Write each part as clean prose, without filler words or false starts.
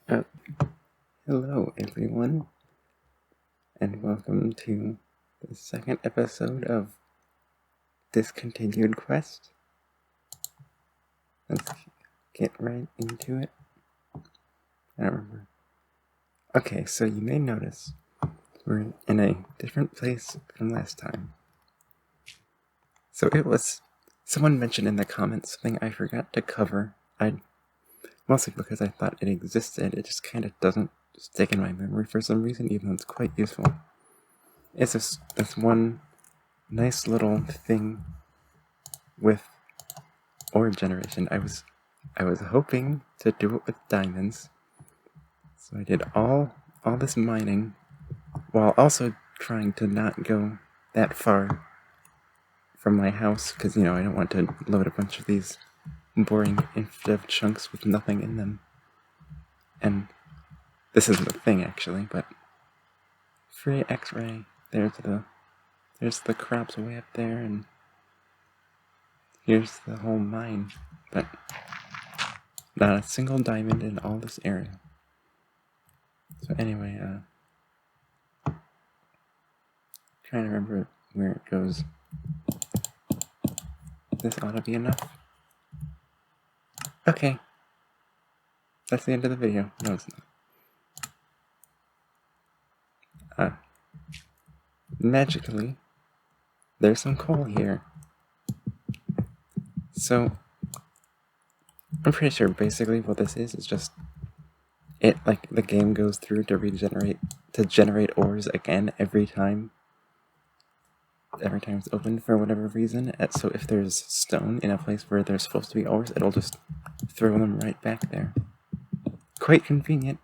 Uh, Hello, everyone, and welcome to the second episode of Discontinued Quest. Let's get right into it. I don't remember. Okay, so you may notice we're in a different place from last time. So it was someone mentioned in the comments something I forgot to cover. Mostly because I thought it existed. It just kind of doesn't stick in my memory for some reason, even though it's quite useful. It's this one nice little thing with ore generation. I was hoping to do it with diamonds, so I did all this mining while also trying to not go that far from my house, because I don't want to load a bunch of these boring Infdev chunks with nothing in them. And this isn't a thing actually, but free X-ray. There's the crops way up there, and here's the whole mine, but not a single diamond in all this area. So anyway, trying to remember where it goes. This ought to be enough. Okay. That's the end of the video. No, it's not. Magically, there's some coal here. So, I'm pretty sure basically what this is just the game goes through to generate ores again every time it's opened for whatever reason. So if there's stone in a place where there's supposed to be ores, it'll just throw them right back there. Quite convenient.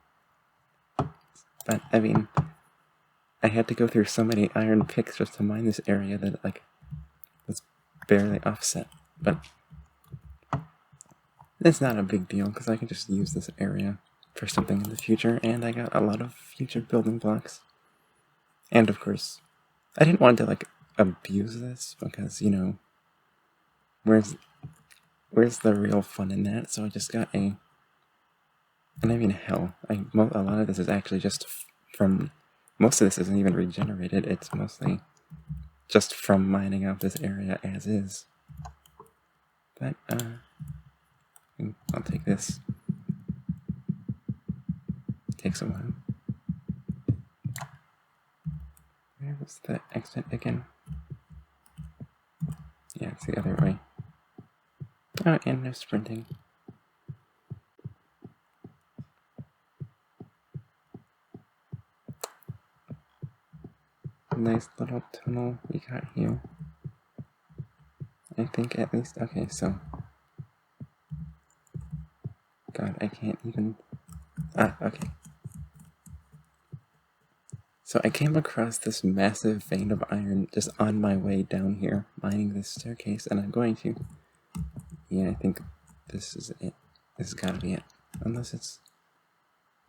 But, I mean, I had to go through so many iron picks just to mine this area that it was barely offset. But it's not a big deal because I can just use this area for something in the future, and I got a lot of future building blocks. And of course, I didn't want to abuse this because where's the real fun in that? So I just got a lot of this is actually just from. Most of this isn't even regenerated. It's mostly just from mining out this area as is. But I'll take this. Takes a while. Where was the exit again? Yeah, it's the other way. Oh, and no sprinting. Nice little tunnel we got here. I think at least. Okay, so. God, I can't even. Okay. So I came across this massive vein of iron just on my way down here, mining this staircase, and I'm going to. Yeah, I think this is it. This has gotta be it. Unless it's.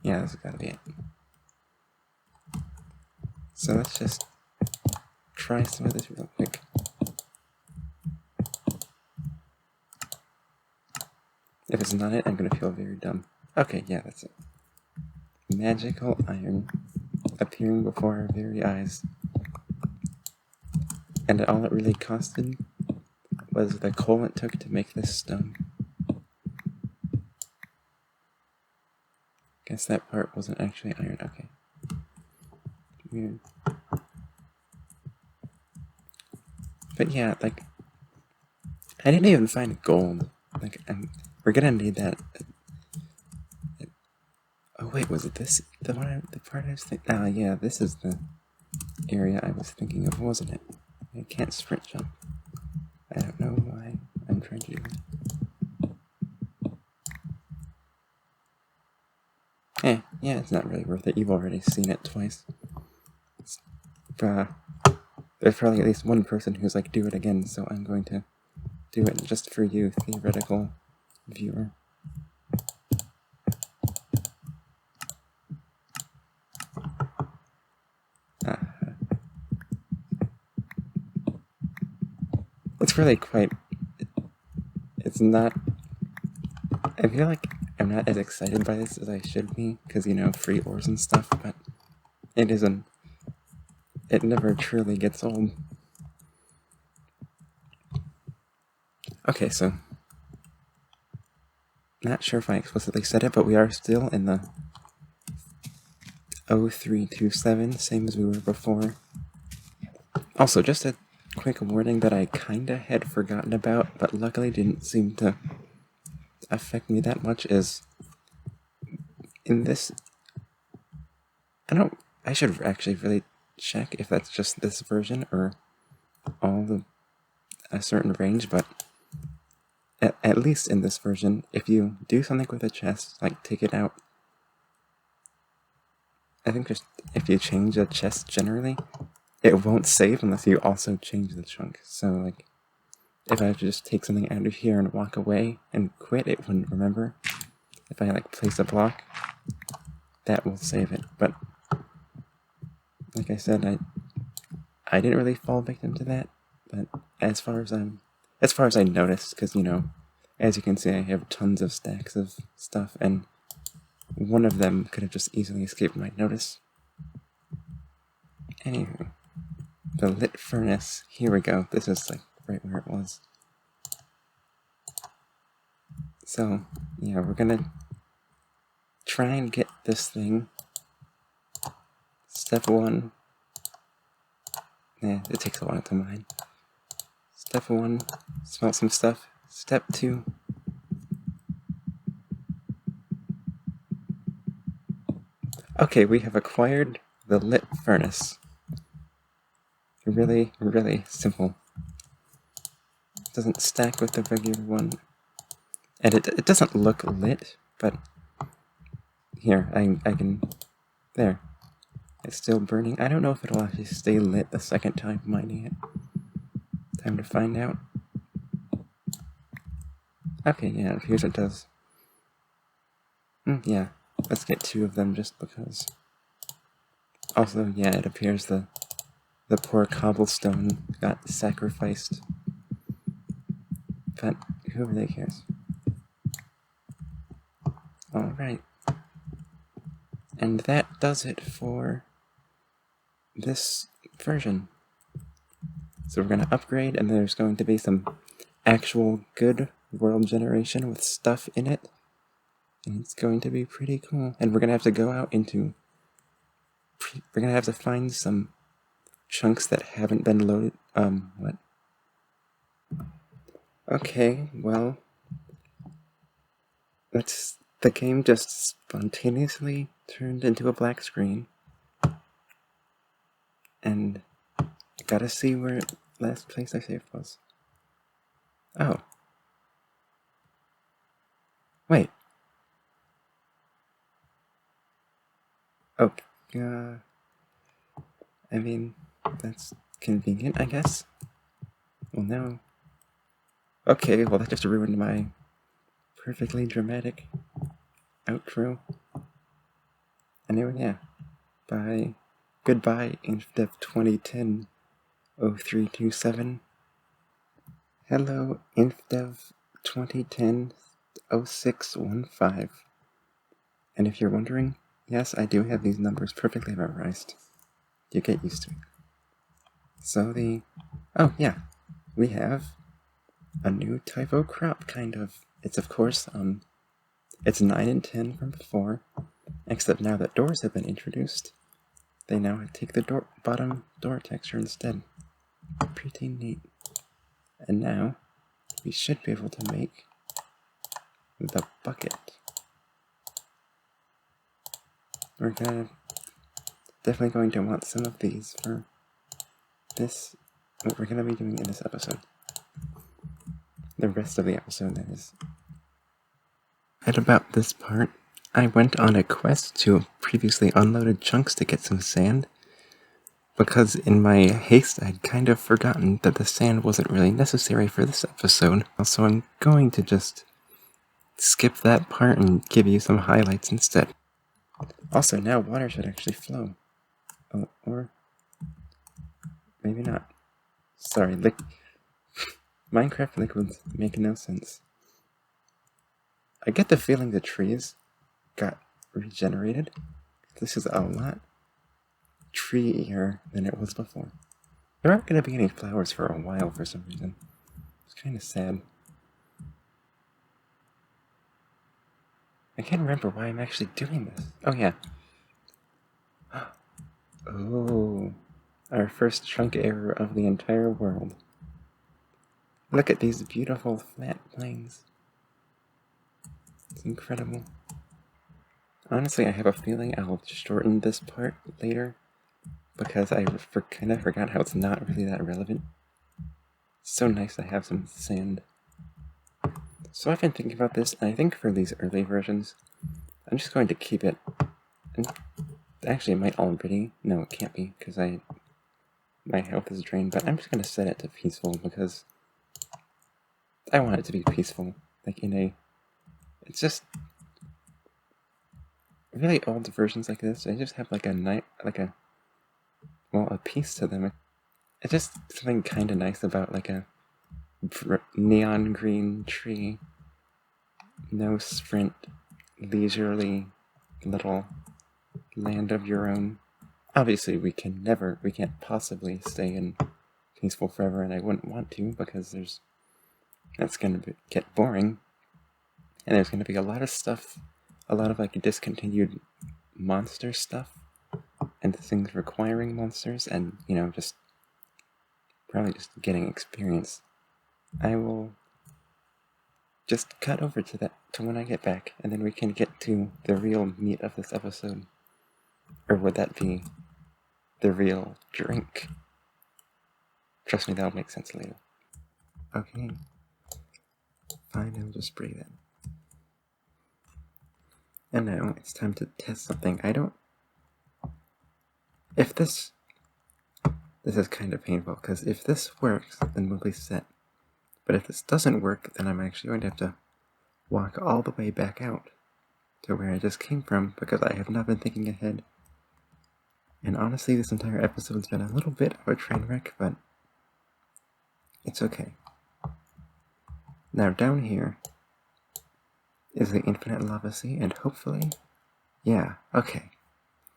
Yeah, this has gotta be it. So let's just try some of this real quick. If it's not it, I'm gonna feel very dumb. Okay, yeah, that's it. Magical iron appearing before our very eyes. And all it really costed was the coal it took to make this stone. Guess that part wasn't actually iron. Okay. Weird. But yeah, I didn't even find gold. We're gonna need that. Oh wait, was it this? The part I was thinking? Ah, yeah, this is the area I was thinking of, wasn't it? I can't sprint jump. I don't know why I'm trying to do that. Yeah, it's not really worth it. You've already seen it twice. There's probably at least one person who's do it again, so I'm going to do it just for you, theoretical viewer. It's really quite. It's not. I feel like I'm not as excited by this as I should be, because, you know, free ores and stuff, but it never truly gets old. Okay, so, not sure if I explicitly said it, but we are still in the 0327, same as we were before. Also, just a quick warning that I kinda had forgotten about, but luckily didn't seem to affect me that much, is in this, I should actually really check if that's just this version or all of a certain range, but at least in this version, if you do something with a chest, like take it out, I think just if you change a chest generally, it won't save unless you also change the chunk. So, like, if I have to just take something out of here and walk away and quit, it wouldn't remember. If I, like, place a block, that will save it. But, like I said, I didn't really fall victim to that. But as far as I noticed, because, you know, as you can see, I have tons of stacks of stuff, and one of them could have just easily escaped my notice. Anywho, the lit furnace. Here we go. This is, like, right where it was. So, yeah, we're gonna try and get this thing. Step 1. It takes a while to mine. Step 1, smelt some stuff. Step 2, okay, we have acquired the lit furnace. Really, really simple. It doesn't stack with the regular one. And it doesn't look lit, but here, I can, there. It's still burning. I don't know if it'll actually stay lit the second time mining it. Time to find out. Okay, yeah, it appears it does. Yeah, let's get 2 of them just because. Also, yeah, it appears the poor cobblestone got sacrificed. But who really cares? Alright. And that does it for this version. So we're going to upgrade, and there's going to be some actual good world generation with stuff in it. And it's going to be pretty cool. And we're going to have to go out into... We're going to have to find some chunks that haven't been loaded. What? Okay, well... The game just spontaneously turned into a black screen. And I gotta see where last place I saved was. Oh. Wait. Okay. I mean, that's convenient, I guess. Well, now... Okay, well that just ruined my perfectly dramatic outro. Anyway, yeah. Bye. Goodbye, Infdev 2010 0327. Hello, Infdev 2010 0615. And if you're wondering, yes, I do have these numbers perfectly memorized. You get used to it. So oh yeah, we have a new typo crop, kind of. It's of course, it's 9 and 10 from before, except now that doors have been introduced, they now take the bottom door texture instead. Pretty neat. And now, we should be able to make the bucket. We're definitely going to want some of these for this, what we're going to be doing in this episode. The rest of the episode, that is. At about this part, I went on a quest to previously unloaded chunks to get some sand, because in my haste I'd kind of forgotten that the sand wasn't really necessary for this episode, so I'm going to just skip that part and give you some highlights instead. Also, now water should actually flow. Oh, or maybe not. Sorry, Minecraft liquids make no sense. I get the feeling the trees got regenerated. This is a lot treeier than it was before. There aren't going to be any flowers for a while for some reason. It's kind of sad. I can't remember why I'm actually doing this. Oh, yeah. Oh, our first chunk error of the entire world. Look at these beautiful flat plains. It's incredible. Honestly, I have a feeling I'll shorten this part later because I kind of forgot how it's not really that relevant. It's so nice to have some sand. So I've been thinking about this, and I think for these early versions, I'm just going to keep it. And actually, it might already. No, it can't be because my health is drained. But I'm just going to set it to peaceful because I want it to be peaceful. It's just really old versions like this. They just have a piece to them. It's just something kind of nice about like a neon green tree. No sprint, leisurely little land of your own. Obviously, we can't possibly stay in peaceful forever, and I wouldn't want to because that's going to get boring, and there's going to be a lot of stuff, a lot of like discontinued monster stuff, and things requiring monsters, and just probably just getting experience. I will just cut over to when I get back, and then we can get to the real meat of this episode. Or would that be the real drink? Trust me, that'll make sense later. Okay. Fine, I'll just spray that. And now it's time to test something. This is kind of painful, because if this works, then we'll be set. But if this doesn't work, then I'm actually going to have to walk all the way back out to where I just came from, because I have not been thinking ahead. And honestly, this entire episode's been a little bit of a train wreck, but it's okay. Now down here is the infinite lava sea, and hopefully, yeah, okay.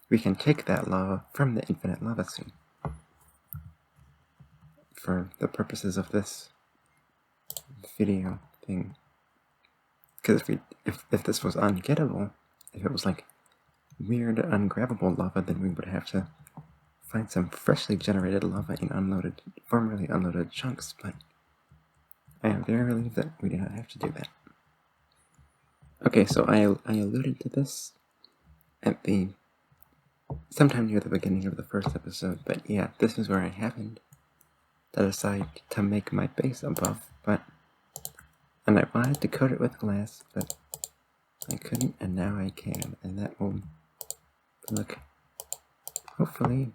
We can take that lava from the infinite lava sea for the purposes of this video thing. Because if this was ungettable, if it was like weird ungrabbable lava, then we would have to find some freshly generated lava in formerly unloaded chunks, but I am very relieved that we do not have to do that. Okay, so I alluded to this at sometime near the beginning of the first episode, but yeah, this is where I happened to decide to make my base above, and I wanted to coat it with glass, but I couldn't, and now I can, and that will look, hopefully,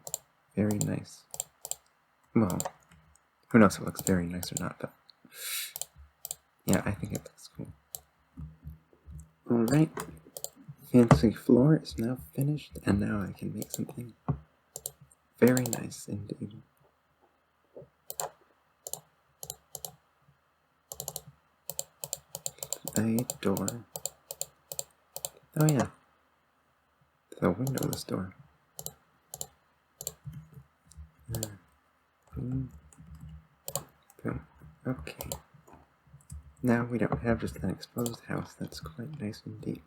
very nice. Well, who knows if it looks very nice or not, but yeah, I think it looks cool. Alright, fancy floor is now finished, and now I can make something very nice indeed. A door. Oh yeah, the windowless door. Boom. Boom. Okay. Now we don't have just an exposed house. That's quite nice indeed.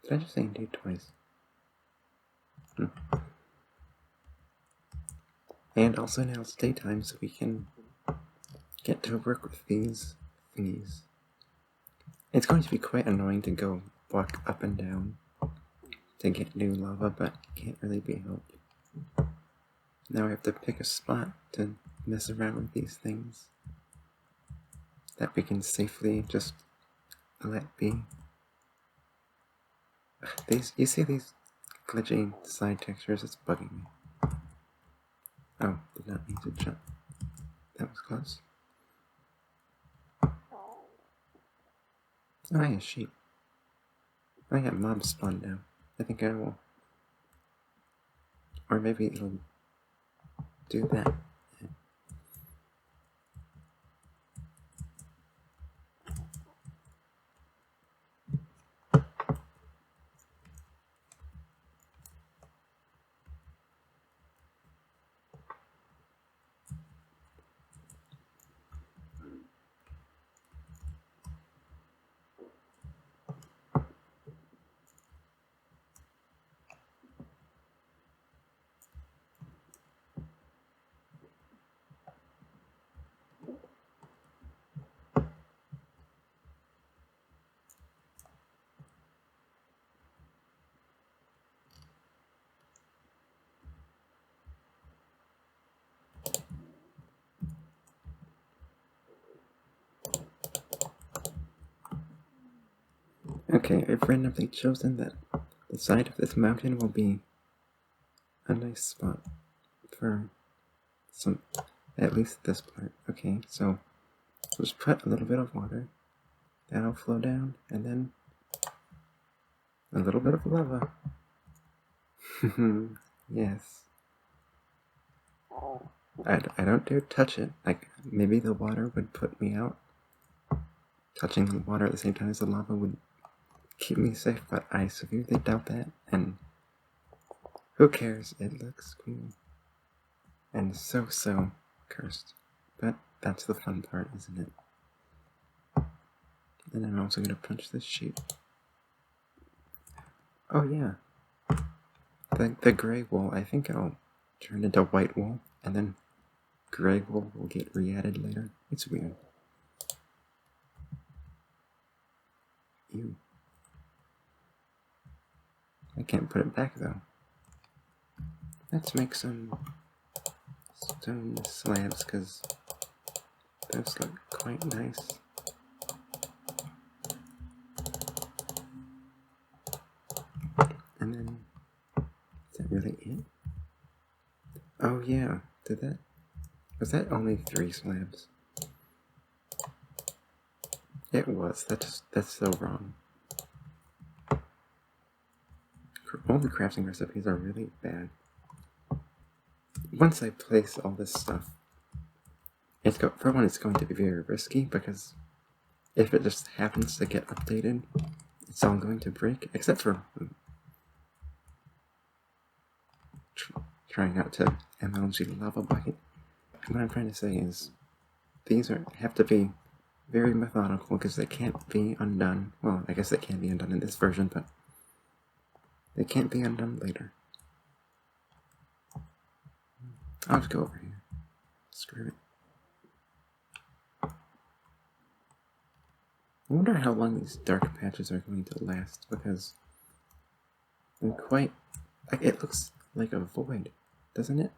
Did I just say indeed twice? And also now it's daytime, so we can get to work with these thingies. It's going to be quite annoying to go walk up and down to get new lava, but it can't really be helped. Now I have to pick a spot to mess around with these things that we can safely just let be. You see these glitchy side textures? It's bugging me. Oh, did not mean to jump. That was close. Oh, yeah, sheep. Oh, yeah, mobs spawned now. I think I will. Or maybe it'll do that. Okay, I've randomly chosen that the side of this mountain will be a nice spot for some, at least this part. Okay, so just put a little bit of water, that'll flow down, and then a little bit of lava. Yes. I don't dare touch it. Like, maybe the water would put me out. Touching the water at the same time as the lava would keep me safe, but I severely doubt that, and who cares? It looks cool. And so cursed. But that's the fun part, isn't it? And I'm also gonna punch this sheep. Oh yeah. The gray wool, I think I'll turn into white wool, and then gray wool will get re-added later. It's weird. Ew. I can't put it back though. Let's make some stone slabs, because those look quite nice. And then, is that really it? Oh yeah, was that only 3 slabs? It was, that's so wrong. All the crafting recipes are really bad. Once I place all this stuff, for one, it's going to be very risky, because if it just happens to get updated, it's all going to break, except for trying not to MLG lava bucket. And what I'm trying to say is, these have to be very methodical, because they can't be undone. Well, I guess they can be undone in this version, but they can't be undone later. I'll just go over here. Screw it. I wonder how long these dark patches are going to last, because they're quite... it looks like a void, doesn't it?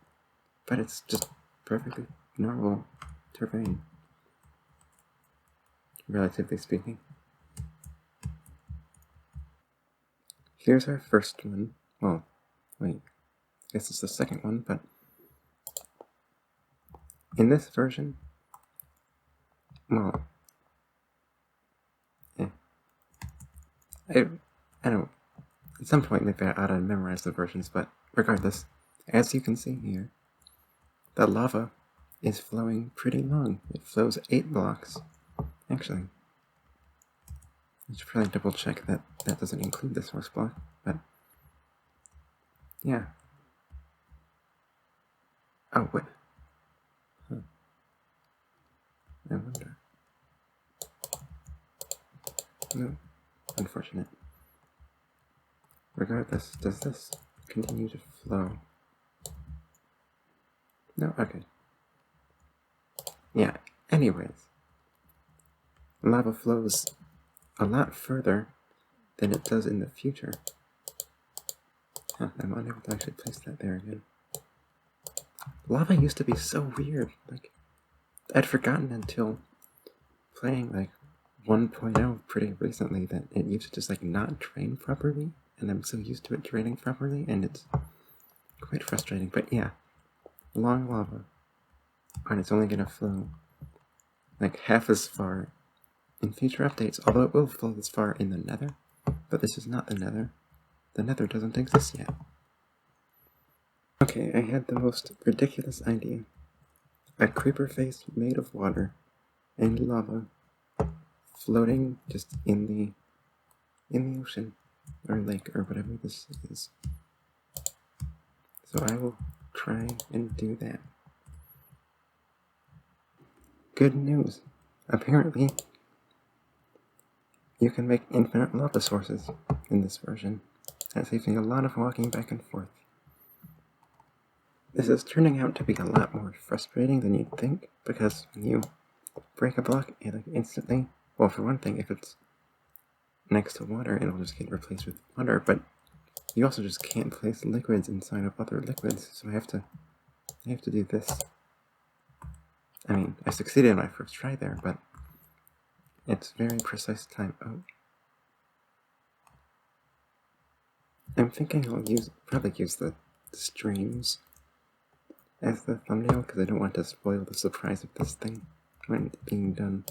But it's just perfectly normal terrain, relatively speaking. Here's our first one. Well, wait, I guess it's the second one, but in this version, well, I don't, at some point maybe I ought to memorize the versions, but regardless, as you can see here, the lava is flowing pretty long. It flows 8 blocks. Actually, I should probably double check that that doesn't include this horse block, but yeah. Oh, wait. Huh. I wonder. No. Unfortunate. Regardless, does this continue to flow? No? Okay. Yeah, anyways. Lava flows a lot further than it does in the future. Huh, I'm unable to actually place that there again. Lava used to be so weird. Like, I'd forgotten until playing, like, 1.0 pretty recently that it used to just, like, not drain properly, and I'm so used to it draining properly, and it's quite frustrating. But yeah, long lava, and it's only gonna flow, like, half as far in future updates, although it will flow this far in the nether, but this is not the nether. The nether doesn't exist yet. Okay, I had the most ridiculous idea. A creeper face made of water and lava floating just in the ocean, or lake, or whatever this is. So I will try and do that. Good news. Apparently, you can make infinite lava sources in this version. That saves me a lot of walking back and forth. This is turning out to be a lot more frustrating than you'd think, because when you break a block, it like instantly, well, for one thing, if it's next to water, it'll just get replaced with water, but you also just can't place liquids inside of other liquids, so I have to do this. I mean, I succeeded in my first try there, but it's very precise time. Oh. I'm thinking I'll probably use the streams as the thumbnail because I don't want to spoil the surprise of this thing when it's being done.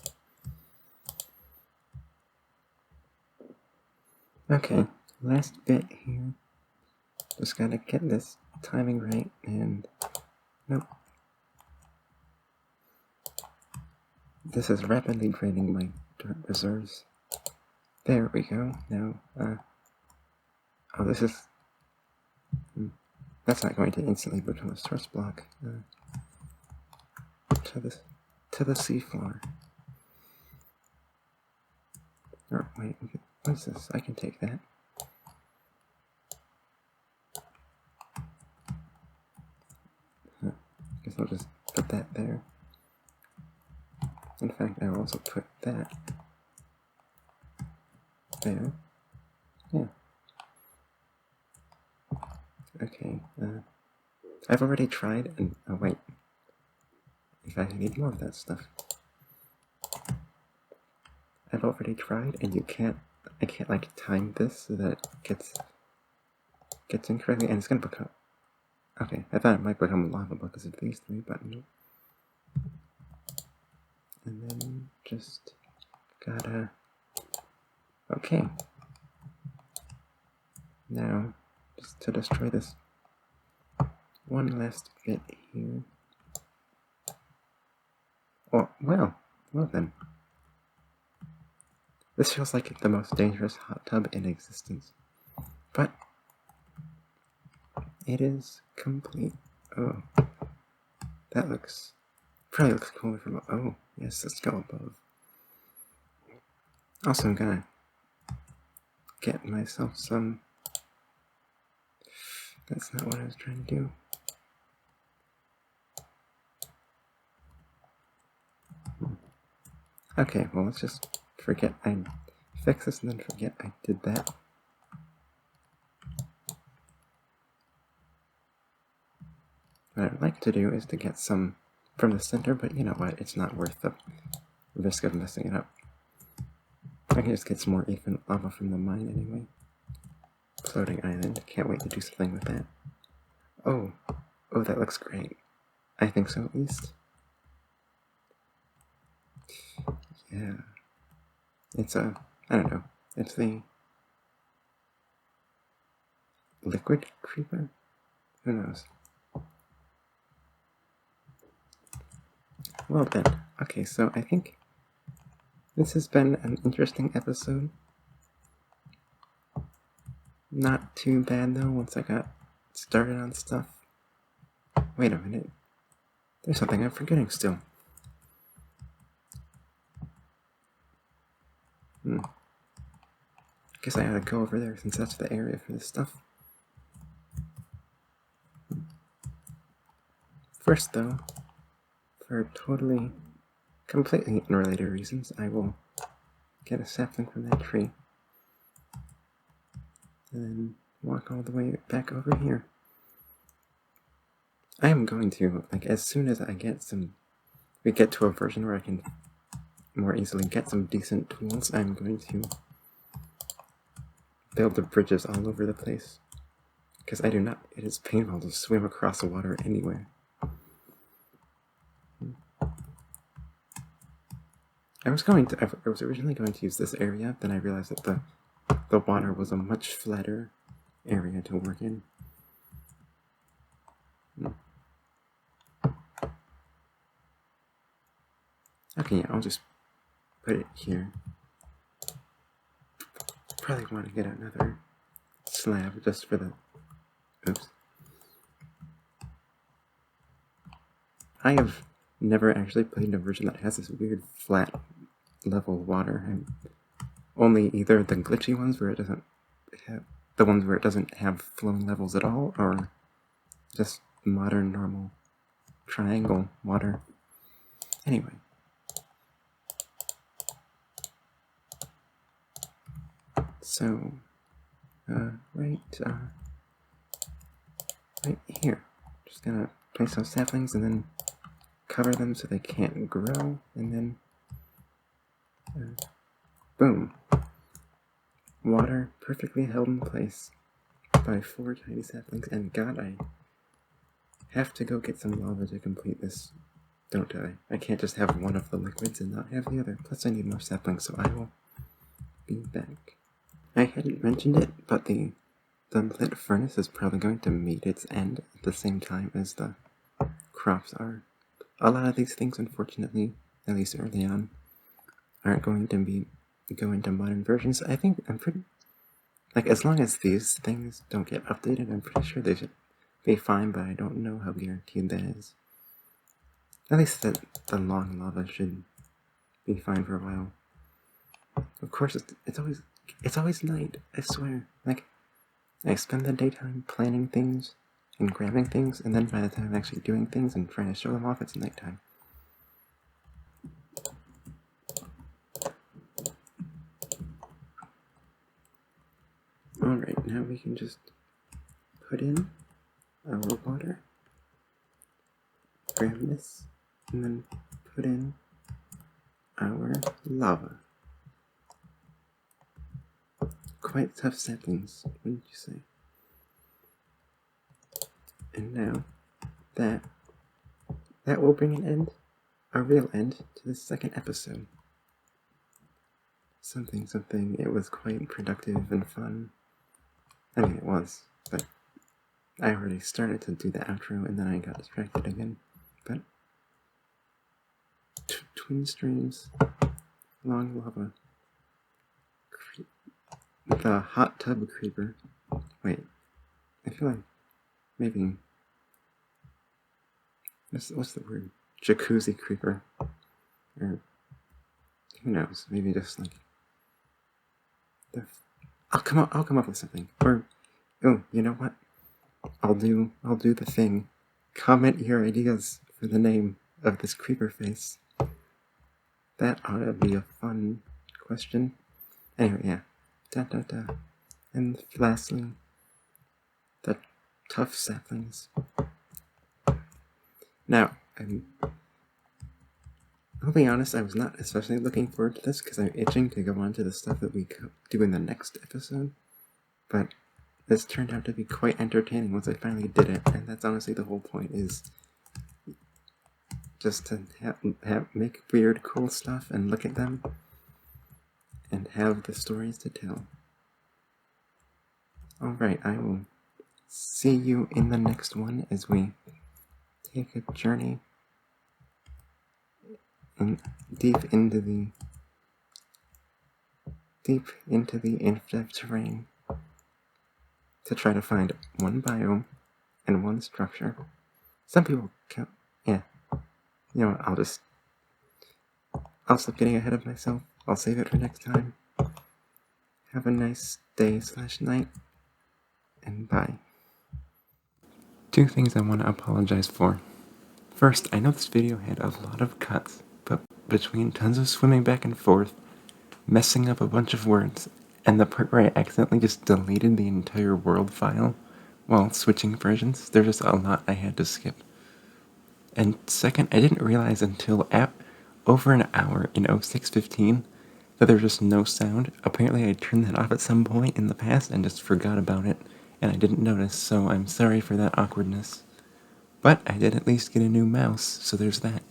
Okay, last bit here. Just gotta get this timing right, and nope. This is rapidly draining my dirt reserves. There we go. Now, oh, this is... that's not going to instantly become a source block. To the seafloor. Oh, wait, what's this? I can take that. Guess I'll just put that there. In fact, I'll also put that there. Yeah. Okay, I've already tried, and oh wait. In fact, I need more of that stuff. I've already tried, and I can't like time this so that it gets incorrectly, and it's gonna become... Okay, I thought it might become lava because of these three, but nope. And then just gotta... Okay. Now, just to destroy this one last bit here. Oh, well then. This feels like the most dangerous hot tub in existence. But it is complete. Oh. That probably looks cooler from... Oh, yes, let's go above. Also, I'm gonna get myself some... That's not what I was trying to do. Okay, well, let's just forget I fix this and then forget I did that. What I'd like to do is to get some from the center, but you know what, it's not worth the risk of messing it up. I can just get some more even lava from the mine anyway. Floating island, can't wait to do something with that. Oh, that looks great. I think so, at least. Yeah. It's I don't know, it's the liquid creeper? Who knows? Well then, okay, so I think this has been an interesting episode. Not too bad though, once I got started on stuff. Wait a minute. There's something I'm forgetting still. Guess I ought to go over there since that's the area for this stuff. First though, for completely unrelated reasons, I will get a sapling from that tree. And then walk all the way back over here. I am going to, like, as soon as we get to a version where I can more easily get some decent tools, I'm going to build the bridges all over the place. Because it is painful to swim across the water anywhere. I was originally going to use this area, then I realized that the water was a much flatter area to work in. Okay, yeah, I'll just put it here. Probably want to get another slab just for the... Oops. I have never actually played a version that has this weird flat level water. Only either the glitchy ones where it doesn't have... the ones where it doesn't have flowing levels at all, or just modern normal triangle water. Anyway. So, right here. Just gonna place those saplings and then cover them so they can't grow, and then boom. Water perfectly held in place. by 4 tiny saplings, and God, I have to go get some lava to complete this, don't I? I can't just have one of the liquids and not have the other. Plus I need more saplings, so I will be back. I hadn't mentioned it, but the lit furnace is probably going to meet its end at the same time as the crops are. A lot of these things, unfortunately, at least early on, aren't going to go into modern versions. I think I'm pretty, like, as long as these things don't get updated, I'm pretty sure they should be fine, but I don't know how guaranteed that is. At least the long lava should be fine for a while. Of course, it's always night, I swear. Like, I spend the daytime planning things and grabbing things, and then by the time I'm actually doing things and trying to show them off, it's nighttime. Alright, now we can just put in our water, grab this, and then put in our lava. Quite tough saplings, wouldn't you say? And now, that will bring an end, a real end, to this second episode. Something, it was quite productive and fun. I mean, it was, but I already started to do the outro and then I got distracted again. But twin streams, long lava, the hot tub creeper. Wait, I feel like maybe what's the word? Jacuzzi creeper, or who knows? Maybe just like I'll come up with something. Or oh, you know what? I'll do the thing. Comment your ideas for the name of this creeper face. That ought to be a fun question. Anyway, yeah. And lastly, the tough saplings. Now, I'll be honest, I was not especially looking forward to this because I'm itching to go on to the stuff that we do in the next episode. But this turned out to be quite entertaining once I finally did it, and that's honestly the whole point, is just to make weird, cool stuff and look at them and have the stories to tell. Alright, I will see you in the next one as we take a journey deep into the Infdev terrain to try to find one biome and one structure. Some people count, yeah. You know what, I'll stop getting ahead of myself. I'll save it for next time. Have a nice day/night, and bye. 2 things I want to apologize for. First, I know this video had a lot of cuts, but between tons of swimming back and forth, messing up a bunch of words, and the part where I accidentally just deleted the entire world file while switching versions, there's just a lot I had to skip. And second, I didn't realize until over an hour in 0615 that there's just no sound. Apparently I turned that off at some point in the past and just forgot about it, and I didn't notice, so I'm sorry for that awkwardness. But I did at least get a new mouse, so there's that.